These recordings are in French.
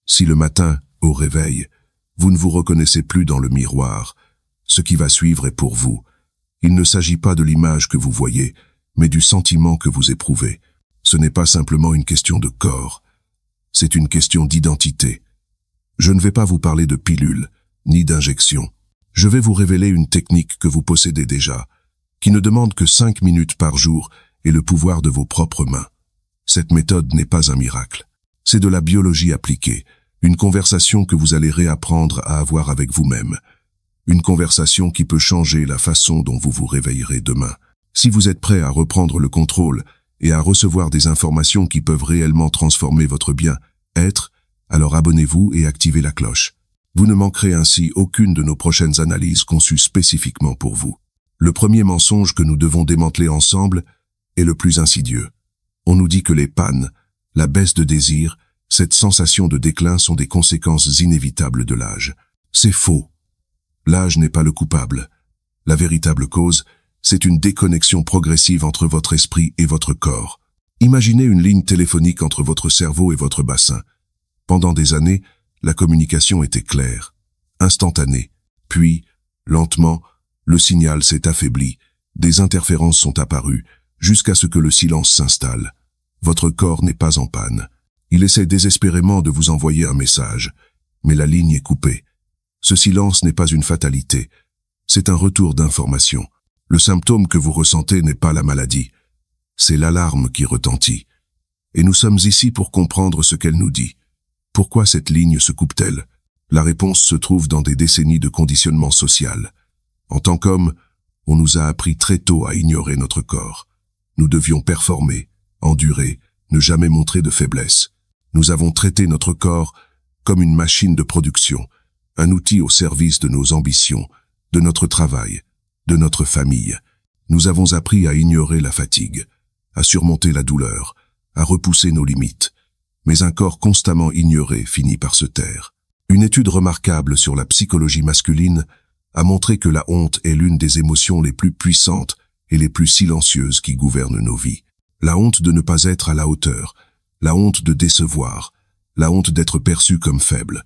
Si le matin, au réveil, vous ne vous reconnaissez plus dans le miroir, ce qui va suivre est pour vous. Il ne s'agit pas de l'image que vous voyez, mais du sentiment que vous éprouvez. Ce n'est pas simplement une question de corps, c'est une question d'identité. Je ne vais pas vous parler de pilules, ni d'injections. Je vais vous révéler une technique que vous possédez déjà, qui ne demande que 5 minutes par jour et le pouvoir de vos propres mains. Cette méthode n'est pas un miracle. C'est de la biologie appliquée, une conversation que vous allez réapprendre à avoir avec vous-même. Une conversation qui peut changer la façon dont vous vous réveillerez demain. Si vous êtes prêt à reprendre le contrôle et à recevoir des informations qui peuvent réellement transformer votre bien-être, alors abonnez-vous et activez la cloche. Vous ne manquerez ainsi aucune de nos prochaines analyses conçues spécifiquement pour vous. Le premier mensonge que nous devons démanteler ensemble est le plus insidieux. On nous dit que les pannes, la baisse de désir, cette sensation de déclin sont des conséquences inévitables de l'âge. C'est faux. L'âge n'est pas le coupable. La véritable cause, c'est une déconnexion progressive entre votre esprit et votre corps. Imaginez une ligne téléphonique entre votre cerveau et votre bassin. Pendant des années, la communication était claire, instantanée. Puis, lentement, le signal s'est affaibli, des interférences sont apparues, jusqu'à ce que le silence s'installe. Votre corps n'est pas en panne. Il essaie désespérément de vous envoyer un message, mais la ligne est coupée. Ce silence n'est pas une fatalité, c'est un retour d'information. Le symptôme que vous ressentez n'est pas la maladie, c'est l'alarme qui retentit. Et nous sommes ici pour comprendre ce qu'elle nous dit. Pourquoi cette ligne se coupe-t-elle? La réponse se trouve dans des décennies de conditionnement social. En tant qu'hommes, on nous a appris très tôt à ignorer notre corps. Nous devions performer, endurer, ne jamais montrer de faiblesse. Nous avons traité notre corps comme une machine de production, un outil au service de nos ambitions, de notre travail, de notre famille. Nous avons appris à ignorer la fatigue, à surmonter la douleur, à repousser nos limites. Mais un corps constamment ignoré finit par se taire. Une étude remarquable sur la psychologie masculine a montré que la honte est l'une des émotions les plus puissantes et les plus silencieuses qui gouvernent nos vies. La honte de ne pas être à la hauteur, la honte de décevoir, la honte d'être perçu comme faible.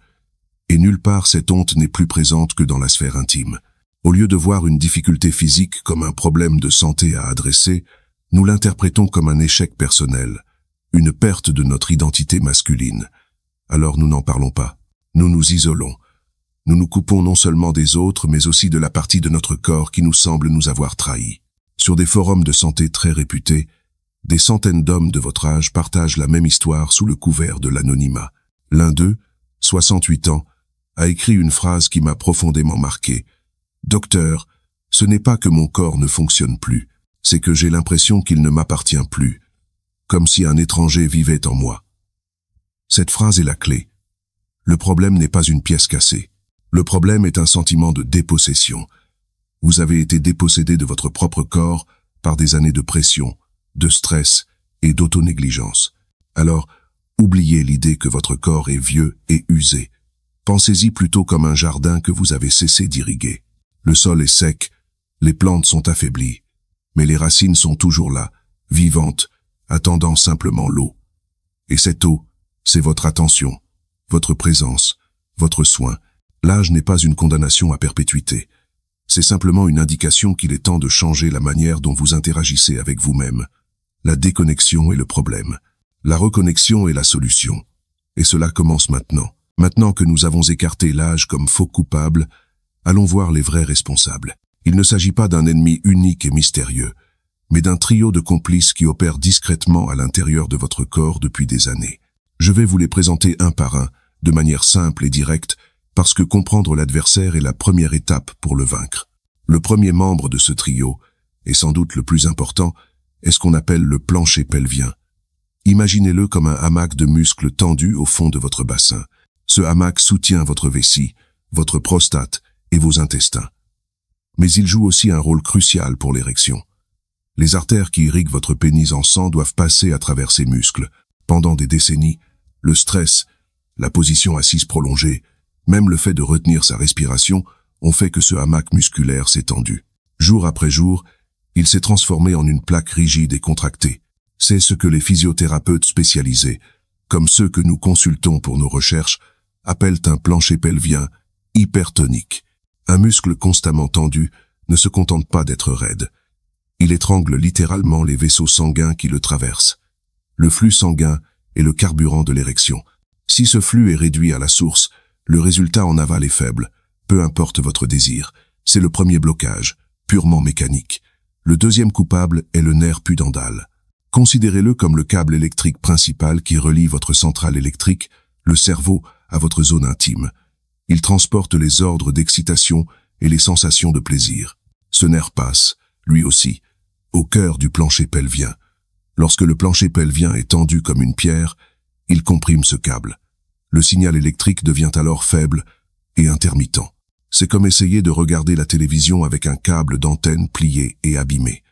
Et nulle part cette honte n'est plus présente que dans la sphère intime. Au lieu de voir une difficulté physique comme un problème de santé à adresser, nous l'interprétons comme un échec personnel, une perte de notre identité masculine. Alors nous n'en parlons pas. Nous nous isolons. Nous nous coupons non seulement des autres, mais aussi de la partie de notre corps qui nous semble nous avoir trahis. Sur des forums de santé très réputés, des centaines d'hommes de votre âge partagent la même histoire sous le couvert de l'anonymat. L'un d'eux, 68 ans, a écrit une phrase qui m'a profondément marqué. « Docteur, ce n'est pas que mon corps ne fonctionne plus, c'est que j'ai l'impression qu'il ne m'appartient plus, comme si un étranger vivait en moi. » Cette phrase est la clé. Le problème n'est pas une pièce cassée. Le problème est un sentiment de dépossession. Vous avez été dépossédé de votre propre corps par des années de pression, de stress et d'autonégligence. Alors, oubliez l'idée que votre corps est vieux et usé. Pensez-y plutôt comme un jardin que vous avez cessé d'irriguer. Le sol est sec, les plantes sont affaiblies, mais les racines sont toujours là, vivantes, attendant simplement l'eau. Et cette eau, c'est votre attention, votre présence, votre soin. L'âge n'est pas une condamnation à perpétuité. C'est simplement une indication qu'il est temps de changer la manière dont vous interagissez avec vous-même. La déconnexion est le problème. La reconnexion est la solution. Et cela commence maintenant. Maintenant que nous avons écarté l'âge comme faux coupable, allons voir les vrais responsables. Il ne s'agit pas d'un ennemi unique et mystérieux, mais d'un trio de complices qui opèrent discrètement à l'intérieur de votre corps depuis des années. Je vais vous les présenter un par un, de manière simple et directe, parce que comprendre l'adversaire est la première étape pour le vaincre. Le premier membre de ce trio, et sans doute le plus important, est ce qu'on appelle le plancher pelvien. Imaginez-le comme un hamac de muscles tendus au fond de votre bassin. Ce hamac soutient votre vessie, votre prostate et vos intestins. Mais il joue aussi un rôle crucial pour l'érection. Les artères qui irriguent votre pénis en sang doivent passer à travers ces muscles. Pendant des décennies, le stress, la position assise prolongée, même le fait de retenir sa respiration ont fait que ce hamac musculaire s'est tendu. Jour après jour, il s'est transformé en une plaque rigide et contractée. C'est ce que les physiothérapeutes spécialisés, comme ceux que nous consultons pour nos recherches, appellent un plancher pelvien hypertonique. Un muscle constamment tendu ne se contente pas d'être raide. Il étrangle littéralement les vaisseaux sanguins qui le traversent. Le flux sanguin est le carburant de l'érection. Si ce flux est réduit à la source, le résultat en aval est faible, peu importe votre désir. C'est le premier blocage, purement mécanique. Le deuxième coupable est le nerf pudendal. Considérez-le comme le câble électrique principal qui relie votre centrale électrique, le cerveau, à votre zone intime. Il transporte les ordres d'excitation et les sensations de plaisir. Ce nerf passe, lui aussi, au cœur du plancher pelvien. Lorsque le plancher pelvien est tendu comme une pierre, il comprime ce câble. Le signal électrique devient alors faible et intermittent. C'est comme essayer de regarder la télévision avec un câble d'antenne plié et abîmé.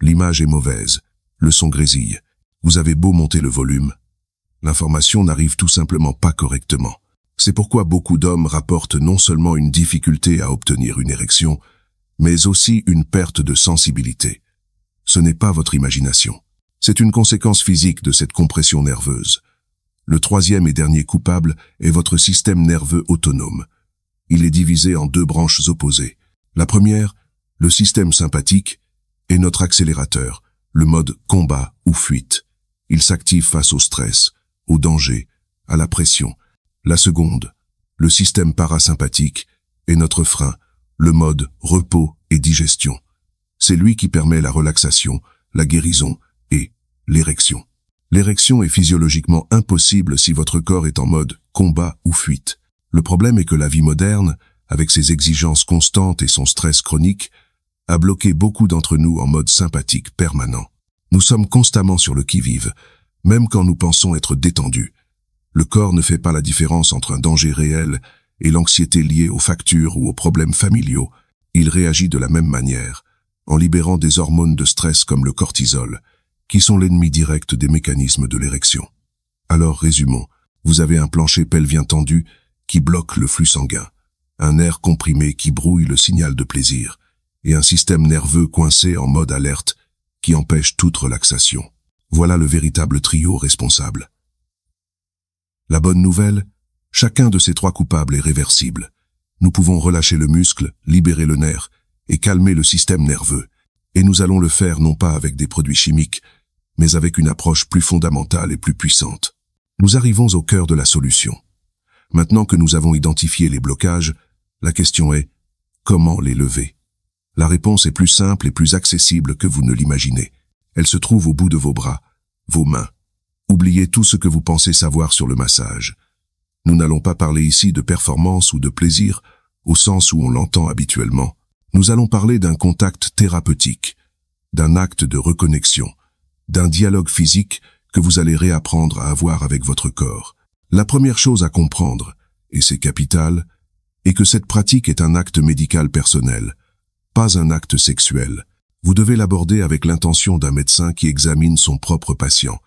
L'image est mauvaise, le son grésille. Vous avez beau monter le volume, l'information n'arrive tout simplement pas correctement. C'est pourquoi beaucoup d'hommes rapportent non seulement une difficulté à obtenir une érection, mais aussi une perte de sensibilité. Ce n'est pas votre imagination. C'est une conséquence physique de cette compression nerveuse. Le troisième et dernier coupable est votre système nerveux autonome. Il est divisé en deux branches opposées. La première, le système sympathique, est notre accélérateur, le mode combat ou fuite. Il s'active face au stress, au danger, à la pression. La seconde, le système parasympathique, est notre frein, le mode repos et digestion. C'est lui qui permet la relaxation, la guérison et l'érection. L'érection est physiologiquement impossible si votre corps est en mode combat ou fuite. Le problème est que la vie moderne, avec ses exigences constantes et son stress chronique, a bloqué beaucoup d'entre nous en mode sympathique permanent. Nous sommes constamment sur le qui-vive, même quand nous pensons être détendus. Le corps ne fait pas la différence entre un danger réel et l'anxiété liée aux factures ou aux problèmes familiaux. Il réagit de la même manière, en libérant des hormones de stress comme le cortisol, qui sont l'ennemi direct des mécanismes de l'érection. Alors résumons, vous avez un plancher pelvien tendu qui bloque le flux sanguin, un nerf comprimé qui brouille le signal de plaisir, et un système nerveux coincé en mode alerte qui empêche toute relaxation. Voilà le véritable trio responsable. La bonne nouvelle, chacun de ces trois coupables est réversible. Nous pouvons relâcher le muscle, libérer le nerf et calmer le système nerveux. Et nous allons le faire non pas avec des produits chimiques, mais avec une approche plus fondamentale et plus puissante. Nous arrivons au cœur de la solution. Maintenant que nous avons identifié les blocages, la question est comment les lever? La réponse est plus simple et plus accessible que vous ne l'imaginez. Elle se trouve au bout de vos bras, vos mains. Oubliez tout ce que vous pensez savoir sur le massage. Nous n'allons pas parler ici de performance ou de plaisir, au sens où on l'entend habituellement. Nous allons parler d'un contact thérapeutique, d'un acte de reconnexion, d'un dialogue physique que vous allez réapprendre à avoir avec votre corps. La première chose à comprendre, et c'est capital, est que cette pratique est un acte médical personnel, pas un acte sexuel. Vous devez l'aborder avec l'intention d'un médecin qui examine son propre patient,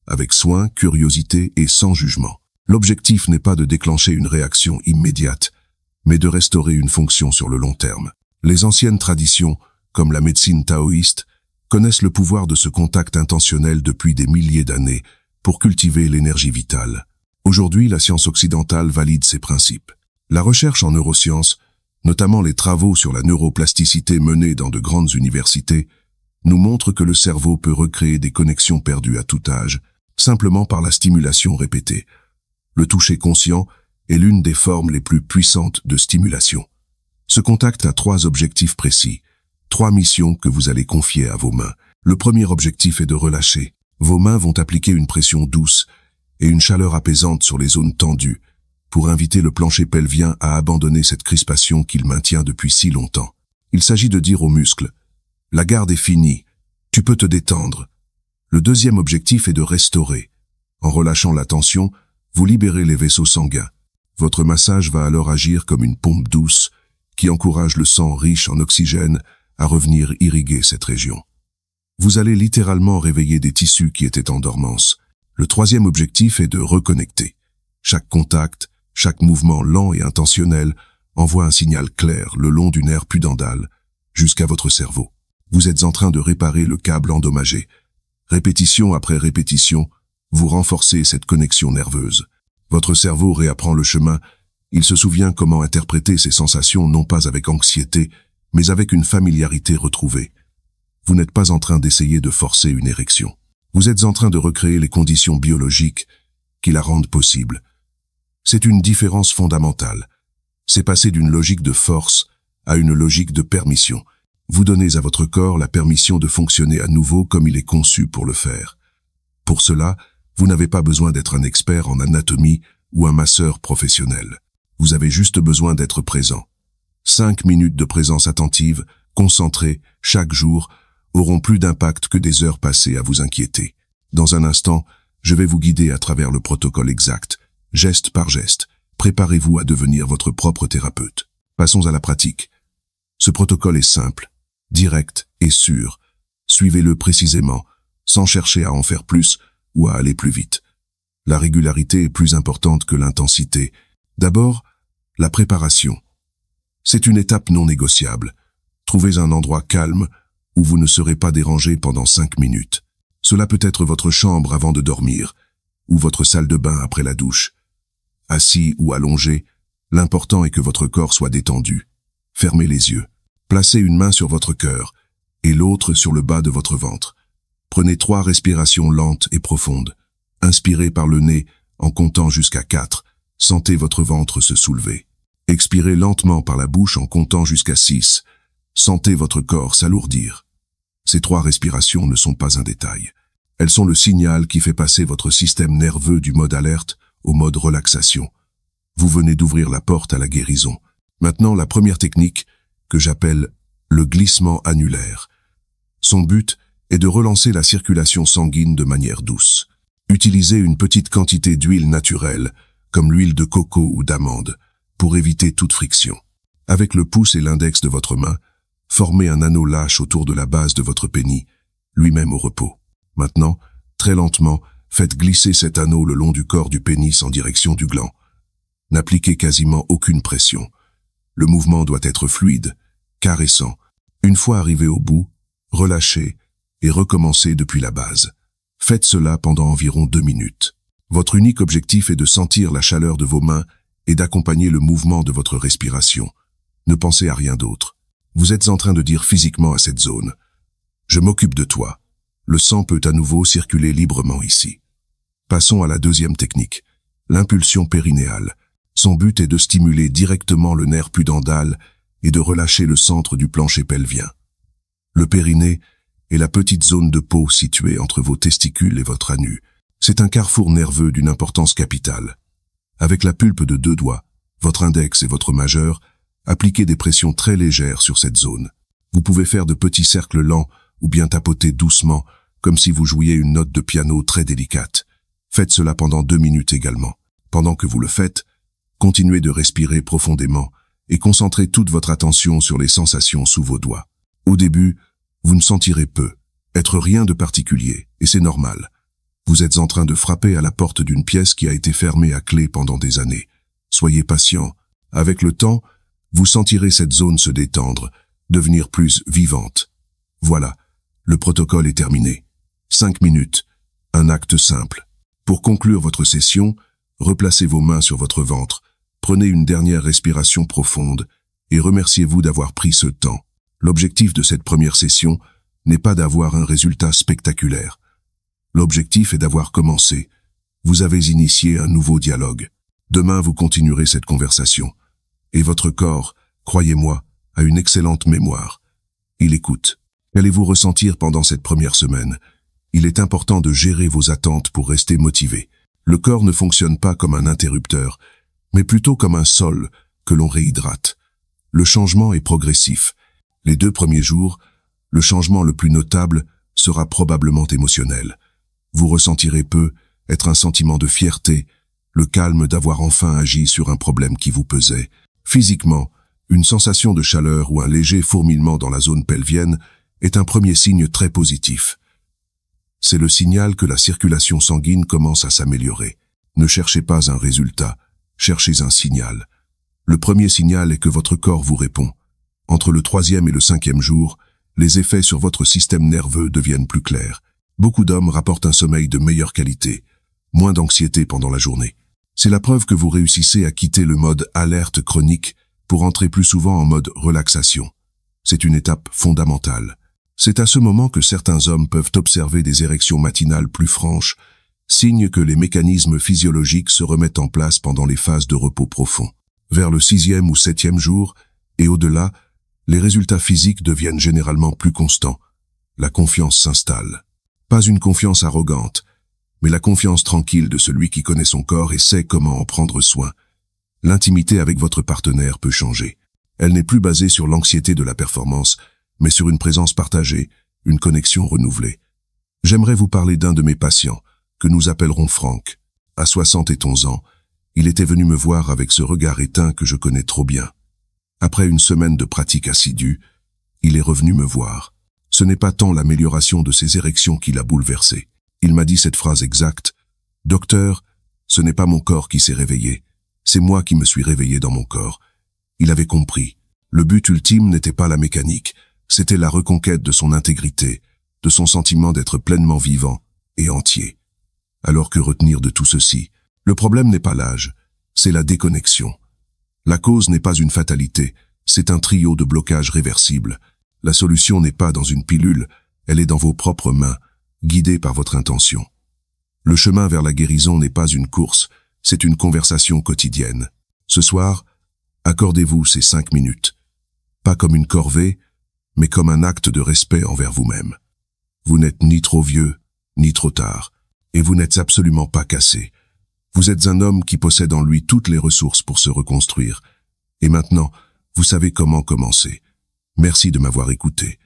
avec soin, curiosité et sans jugement. L'objectif n'est pas de déclencher une réaction immédiate, mais de restaurer une fonction sur le long terme. Les anciennes traditions, comme la médecine taoïste, connaissent le pouvoir de ce contact intentionnel depuis des milliers d'années pour cultiver l'énergie vitale. Aujourd'hui, la science occidentale valide ces principes. La recherche en neurosciences, notamment les travaux sur la neuroplasticité menés dans de grandes universités, nous montrent que le cerveau peut recréer des connexions perdues à tout âge, simplement par la stimulation répétée. Le toucher conscient est l'une des formes les plus puissantes de stimulation. Ce contact a trois objectifs précis, trois missions que vous allez confier à vos mains. Le premier objectif est de relâcher. Vos mains vont appliquer une pression douce et une chaleur apaisante sur les zones tendues, pour inviter le plancher pelvien à abandonner cette crispation qu'il maintient depuis si longtemps. Il s'agit de dire aux muscles, « La garde est finie, tu peux te détendre ». Le deuxième objectif est de restaurer. En relâchant la tension, vous libérez les vaisseaux sanguins. Votre massage va alors agir comme une pompe douce qui encourage le sang riche en oxygène à revenir irriguer cette région. Vous allez littéralement réveiller des tissus qui étaient en dormance. Le troisième objectif est de reconnecter. Chaque contact, chaque mouvement lent et intentionnel envoie un signal clair le long du nerf pudendal jusqu'à votre cerveau. Vous êtes en train de réparer le câble endommagé. Répétition après répétition, vous renforcez cette connexion nerveuse. Votre cerveau réapprend le chemin, il se souvient comment interpréter ces sensations non pas avec anxiété, mais avec une familiarité retrouvée. Vous n'êtes pas en train d'essayer de forcer une érection. Vous êtes en train de recréer les conditions biologiques qui la rendent possible. C'est une différence fondamentale. C'est passer d'une logique de force à une logique de permission. Vous donnez à votre corps la permission de fonctionner à nouveau comme il est conçu pour le faire. Pour cela, vous n'avez pas besoin d'être un expert en anatomie ou un masseur professionnel. Vous avez juste besoin d'être présent. 5 minutes de présence attentive, concentrée, chaque jour, auront plus d'impact que des heures passées à vous inquiéter. Dans un instant, je vais vous guider à travers le protocole exact, geste par geste. Préparez-vous à devenir votre propre thérapeute. Passons à la pratique. Ce protocole est simple, direct et sûr. Suivez-le précisément, sans chercher à en faire plus ou à aller plus vite. La régularité est plus importante que l'intensité. D'abord, la préparation. C'est une étape non négociable. Trouvez un endroit calme où vous ne serez pas dérangé pendant 5 minutes. Cela peut être votre chambre avant de dormir, ou votre salle de bain après la douche. Assis ou allongé, l'important est que votre corps soit détendu. Fermez les yeux. Placez une main sur votre cœur et l'autre sur le bas de votre ventre. Prenez 3 respirations lentes et profondes. Inspirez par le nez en comptant jusqu'à 4. Sentez votre ventre se soulever. Expirez lentement par la bouche en comptant jusqu'à 6. Sentez votre corps s'alourdir. Ces 3 respirations ne sont pas un détail. Elles sont le signal qui fait passer votre système nerveux du mode alerte au mode relaxation. Vous venez d'ouvrir la porte à la guérison. Maintenant, la première technique, que j'appelle le glissement annulaire. Son but est de relancer la circulation sanguine de manière douce. Utilisez une petite quantité d'huile naturelle, comme l'huile de coco ou d'amande, pour éviter toute friction. Avec le pouce et l'index de votre main, formez un anneau lâche autour de la base de votre pénis, lui-même au repos. Maintenant, très lentement, faites glisser cet anneau le long du corps du pénis en direction du gland. N'appliquez quasiment aucune pression. Le mouvement doit être fluide, caressant. Une fois arrivé au bout, relâchez et recommencez depuis la base. Faites cela pendant environ 2 minutes. Votre unique objectif est de sentir la chaleur de vos mains et d'accompagner le mouvement de votre respiration. Ne pensez à rien d'autre. Vous êtes en train de dire physiquement à cette zone « Je m'occupe de toi ». Le sang peut à nouveau circuler librement ici. Passons à la deuxième technique, l'impulsion périnéale. Son but est de stimuler directement le nerf pudendal et de relâcher le centre du plancher pelvien. Le périnée est la petite zone de peau située entre vos testicules et votre anus. C'est un carrefour nerveux d'une importance capitale. Avec la pulpe de 2 doigts, votre index et votre majeur, appliquez des pressions très légères sur cette zone. Vous pouvez faire de petits cercles lents ou bien tapoter doucement, comme si vous jouiez une note de piano très délicate. Faites cela pendant 2 minutes également. Pendant que vous le faites, continuez de respirer profondément et concentrez toute votre attention sur les sensations sous vos doigts. Au début, vous ne sentirez peu, être rien de particulier, et c'est normal. Vous êtes en train de frapper à la porte d'une pièce qui a été fermée à clé pendant des années. Soyez patient. Avec le temps, vous sentirez cette zone se détendre, devenir plus vivante. Voilà, le protocole est terminé. 5 minutes, un acte simple. Pour conclure votre session, replacez vos mains sur votre ventre, prenez une dernière respiration profonde et remerciez-vous d'avoir pris ce temps. L'objectif de cette première session n'est pas d'avoir un résultat spectaculaire. L'objectif est d'avoir commencé. Vous avez initié un nouveau dialogue. Demain, vous continuerez cette conversation. Et votre corps, croyez-moi, a une excellente mémoire. Il écoute. Qu'allez-vous ressentir pendant cette première semaine ? Il est important de gérer vos attentes pour rester motivé. Le corps ne fonctionne pas comme un interrupteur, mais plutôt comme un sol que l'on réhydrate. Le changement est progressif. Les 2 premiers jours, le changement le plus notable sera probablement émotionnel. Vous ressentirez peu, être un sentiment de fierté, le calme d'avoir enfin agi sur un problème qui vous pesait. Physiquement, une sensation de chaleur ou un léger fourmillement dans la zone pelvienne est un premier signe très positif. C'est le signal que la circulation sanguine commence à s'améliorer. Ne cherchez pas un résultat, cherchez un signal. Le premier signal est que votre corps vous répond. Entre le 3e et le 5e jour, les effets sur votre système nerveux deviennent plus clairs. Beaucoup d'hommes rapportent un sommeil de meilleure qualité, moins d'anxiété pendant la journée. C'est la preuve que vous réussissez à quitter le mode alerte chronique pour entrer plus souvent en mode relaxation. C'est une étape fondamentale. C'est à ce moment que certains hommes peuvent observer des érections matinales plus franches, signe que les mécanismes physiologiques se remettent en place pendant les phases de repos profond. Vers le 6e ou 7e jour, et au-delà, les résultats physiques deviennent généralement plus constants. La confiance s'installe. Pas une confiance arrogante, mais la confiance tranquille de celui qui connaît son corps et sait comment en prendre soin. L'intimité avec votre partenaire peut changer. Elle n'est plus basée sur l'anxiété de la performance, mais sur une présence partagée, une connexion renouvelée. J'aimerais vous parler d'un de mes patients, que nous appellerons Franck. À 71 ans, il était venu me voir avec ce regard éteint que je connais trop bien. Après une semaine de pratique assidue, il est revenu me voir. Ce n'est pas tant l'amélioration de ses érections qui l'a bouleversé. Il m'a dit cette phrase exacte: « Docteur, ce n'est pas mon corps qui s'est réveillé, c'est moi qui me suis réveillé dans mon corps. » Il avait compris. Le but ultime n'était pas la mécanique, c'était la reconquête de son intégrité, de son sentiment d'être pleinement vivant et entier. Alors que retenir de tout ceci? Le problème n'est pas l'âge, c'est la déconnexion. La cause n'est pas une fatalité, c'est un trio de blocages réversibles. La solution n'est pas dans une pilule, elle est dans vos propres mains, guidée par votre intention. Le chemin vers la guérison n'est pas une course, c'est une conversation quotidienne. Ce soir, accordez-vous ces 5 minutes. Pas comme une corvée, mais comme un acte de respect envers vous-même. Vous n'êtes ni trop vieux, ni trop tard, et vous n'êtes absolument pas cassé. Vous êtes un homme qui possède en lui toutes les ressources pour se reconstruire. Et maintenant, vous savez comment commencer. Merci de m'avoir écouté.